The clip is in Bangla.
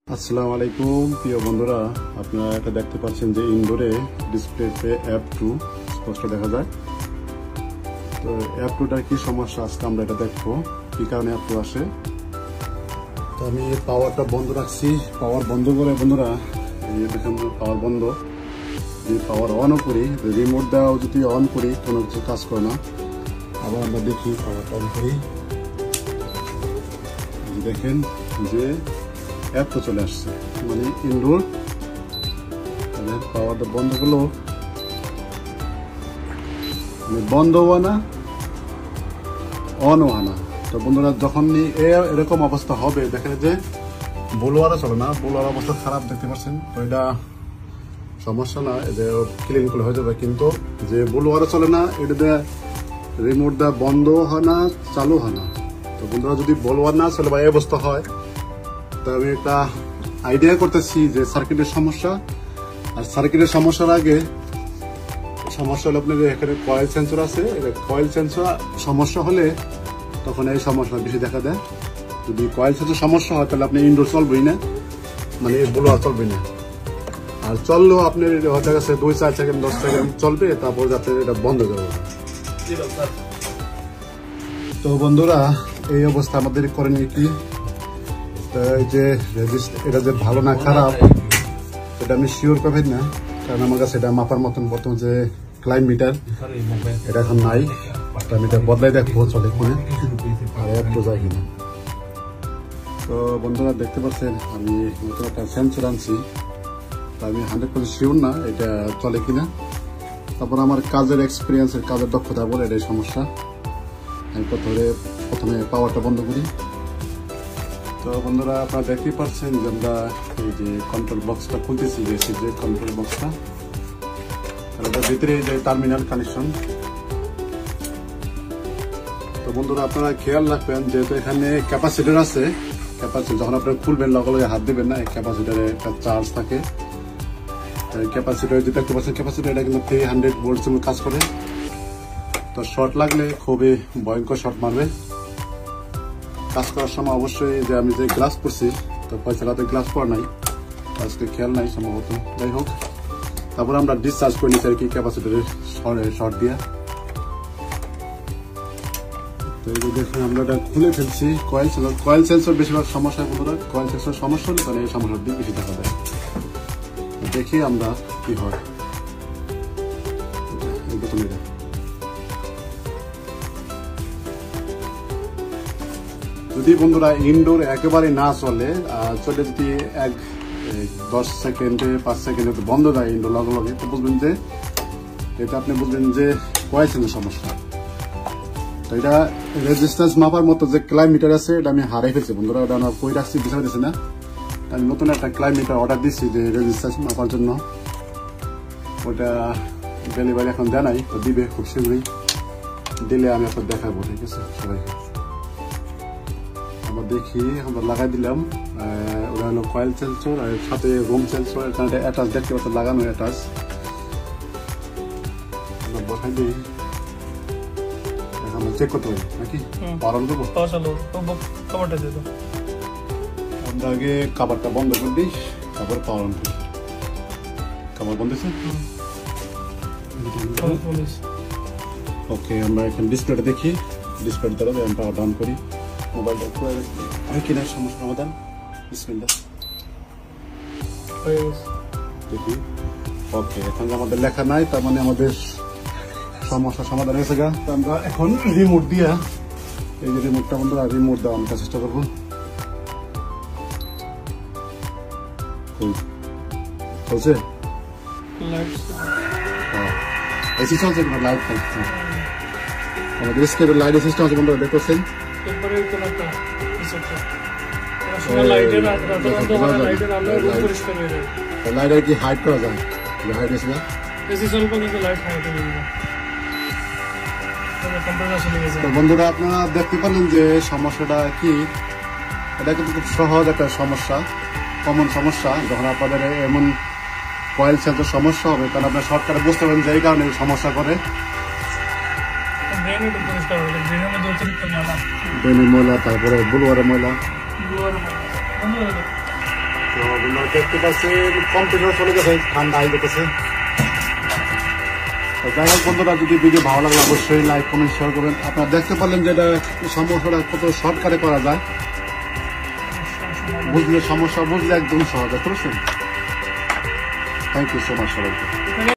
আসসালামু আলাইকুম প্রিয় বন্ধুরা, আপনারা এটা দেখতে পাচ্ছেন যে ইনডোরে ডিসপ্লেতে F2 স্পষ্ট দেখা যায়। তো F2টার কি সমস্যা আজকে আমরা এটা দেখবো, কি কারণে F2 আসে। তো আমি পাওয়ারটা বন্ধ রাখছি, পাওয়ার বন্ধ করে বন্ধুরা এই দেখেন পাওয়ার বন্ধ। যদি পাওয়ার অনও করি, রিমোট দেওয়াও যদি অন করি কোনো কিছু কাজ করে না। আবার আমরা দেখি পাওয়ারটা অন করি, দেখেন যে F2 চলে আসছে, মানে ইনডোর পাওয়ারটা বন্ধ করলো, বন্ধ হওয়া না অন হওয়া না। তো বন্ধুরা যখনই এরকম অবস্থা হবে, দেখেন যে বোলোয়ারও চলে না, বোলোয়ার অবস্থা খারাপ দেখতে পাচ্ছেন। তো এটা সমস্যা না, যে ক্লিন করলে হয়ে যাবে। কিন্তু যে বোলোয়ারও চলে না, এটাতে রিমোট দেওয়া বন্ধ হয় না, চালু হয় না। তো বন্ধুরা যদি বোলোয়ার না চলে বা এই অবস্থা হয়, তো আমি একটা আইডিয়া করতেছি যে সার্কিটের সমস্যা। আর সার্কিটের সমস্যার আগে সমস্যা হলে আপনার এখানে কয়েল সেন্সর আছে, কয়েল সেন্সর সমস্যা হলে তখন এই সমস্যা বেশি দেখা দেয়। যদি কয়েল সেন্সর সমস্যা হয় তাহলে আপনি ইনডোর চলবেই না, মানে বোলোয়ার চলবেই না। আর চললেও আপনার হয়তো গেছে 2-4 সেকেন্ড 10 সেকেন্ড চলবে, তারপর যাতে এটা বন্ধ হয়ে যাবে। তো বন্ধুরা এই অবস্থা আমাদের করণীয় কি, এই যে এটা যে ভালো না খারাপ এটা আমি শিওর পাবেন না, কারণ আমার কাছে এটা মাপার মতন বর্তমান যে ক্লাইম মিটার এটা এখন নাই। আমি এটা বদলাই দেখবো চলে কিনা আর F2 যায় কিনা। তো বন্ধুরা দেখতে পাচ্ছেন আমি নতুন একটা সেন্সর আনছি, আমি 100% শিওর না এটা চলে কিনা। তারপর আমার কাজের এক্সপিরিয়েন্সের কাজের দক্ষতা বলে এটাই সমস্যা। আমি প্রথমে পাওয়ারটা বন্ধ করি। তো বন্ধুরা আপনারা দেখতেই পাচ্ছেন যে আমরা এই যে কন্ট্রোল বক্সটা খুলতেছি, যে কন্ট্রোল বক্সটা, এটার ভিতরে যে টার্মিনাল কানেকশন। তো বন্ধুরা আপনারা খেয়াল রাখবেন যেহেতু এখানে ক্যাপাসিটার আছে, ক্যাপাসিটার যখন আপনারা খুলবেন লগে হাত দিবেন না, এই ক্যাপাসিটারে একটা চার্জ থাকে। ক্যাপাসিটার যেটা দেখতে পাচ্ছেন ক্যাপাসিটার এটা কিন্তু 300 ভোল্টের মধ্যে কাজ করে। তো শর্ট লাগলে খুবই ভয়ঙ্কর শর্ট মারবে। কাজ করার সময় অবশ্যই যে আমি যে গ্লাস পরছি, তো পয়সাতে গ্লাস পরা নাই, আজকে খেয়াল নাই সম্ভবত, যাই হোক। তারপর আমরা ডিসচার্জ করে নিচ্ছি আর কি ক্যাপাসিটারের শর্ট দিয়ে। তো এই যে দেখুন আমরা এটা খুলে ফেলছি। কয়েল সেন্সর বেশিরভাগ সমস্যা বন্ধুরা, কয়েল সেন্সর সমস্যা হলে তাহলে এই সমস্যার দিক বেশি দেখা দেয়। দেখি আমরা কি হয়। যদি বন্ধুরা ইনডোর একেবারে না চলে, চলে যদি 10 সেকেন্ডে 5 সেকেন্ডে বন্ধ যায় ইনডোর লগে লগে, তো বুঝবেন যে এটা আপনি বুঝবেন যে কয়েল সেন্সর সমস্যা। তো এটা রেজিস্ট্যান্স মাপার মতো যে ক্লাইম মিটার আছে এটা আমি হারাই ফেলছি বন্ধুরা, ওটা আমার কই রাখছি বুঝা দিচ্ছে না। আমি নতুন একটা ক্লাইম মিটার অর্ডার দিচ্ছি যে রেজিস্ট্যান্স মাপার জন্য, ওটা ডেলিভারি এখন দেয় নাই, তো দিবে খুব শীঘ্রই, দিলে আমি আপনার দেখাবো। ঠিক আছে সবাইকে, আমরা দেখি আমরা লাগাই দিলাম। ওটা হলো কয়েল সেন্সর আর সাথে রুম সেন্সর, এখানে অ্যাটাচ দেখতে পাচ্ছেন লাগানো অ্যাটাচ। আমরা বসাই দিই, আমরা চেক করতে পারি নাকি পাওয়ার অন করবো। আমরা আগে কাভারটা বন্ধ করে দিই, তারপর পাওয়ার অন করি। কাভার বন্ধ আছে, ওকে। আমরা এখানে ডিসপ্লেটা দেখি, ডিসপ্লে দ্বারা আমি পাওয়ার ডাউন করি। মোবাইলটা হয় কিনা সমস্যা সমাধান, বিসমিল্লাহ দেখি। ওকে, এখন আমাদের লেখা নাই, তার মানে আমাদের সমস্যা সমাধান হয়েছে গা। তো আমরা এখন রিমোট দিয়া, এই যে রিমোটটা বন্ধুরা, রিমোট দেওয়া আমরা চেষ্টা করবো। চলছে এসি চলছে কিনা, লাইট থাকছে আমাদের স্কেপের লাইটের সিস্টেম আছে বন্ধুরা, দেখতেছেন। লাইট কি হাইড করা যায়, হাইড আছে না তো বন্ধুরা আপনারা দেখতে পারলেন যে সমস্যাটা কি। এটা কিন্তু খুব সহজ একটা সমস্যা, কমন সমস্যা। যখন আপনাদের এমন কয়েল সেন্সর সমস্যা হবে তাহলে আপনার শর্টকাটে বুঝতে পারবেন যে এই কারণে সমস্যা করে। ড্রেন একটু পরিষ্কার হবে, ড্রেনের মধ্যে অতিরিক্ত ময়লা, ড্রেনের ময়লা, তারপরে বুলওয়ারের ময়লা। বন্ধুরা তো আপনারা দেখতে পাচ্ছেন কম্পিউটার চলে গেছে, ঠান্ডা হয়ে যেতেছে। যাই হোক বন্ধুরা, যদি ভিডিও ভালো লাগলে অবশ্যই লাইক কমেন্ট শেয়ার করবেন। আপনারা দেখতে পারলেন যে এটা সমস্যাটা কত শর্টকাটে করা যায়, বুঝলে সমস্যা বুঝলে একদম সহজ। বুঝতে পারছেন? থ্যাংক ইউ সো মাচ সবাইকে।